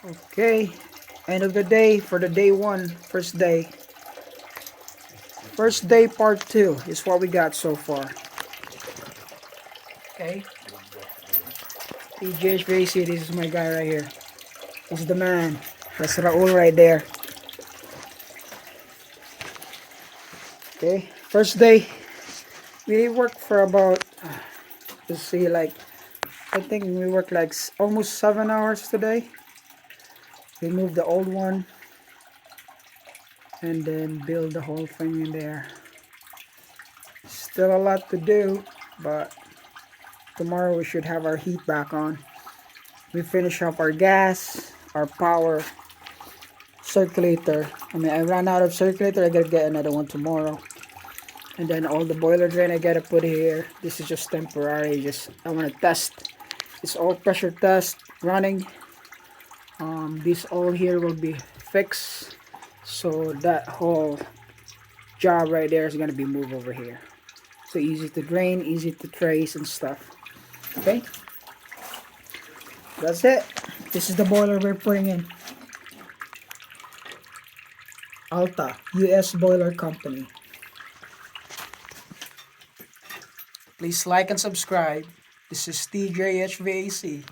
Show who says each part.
Speaker 1: Okay, end of the day for the day one, first day. First day part 2 is what we got so far. Okay, TJHVAC, this is my guy right here. He's the man. That's Raul right there. Okay, first day, we worked for about, let's see, like, I think we worked like almost 7 hours today. We moved the old one and then build the whole thing in there. Still a lot to do, but tomorrow we should have our heat back on. We finish up our gas, our power, circulator. I ran out of circulator. I gotta get another one tomorrow. And then all the boiler drain I gotta put here. This is just temporary. I want to test. It's all pressure test running. This all here will be fixed. So that whole job right there is gonna be moved over here. So easy to drain, easy to trace and stuff. Okay, that's it. This is the boiler we're putting in. Alta, US Boiler Company. Please like and subscribe. This is TJHVAC.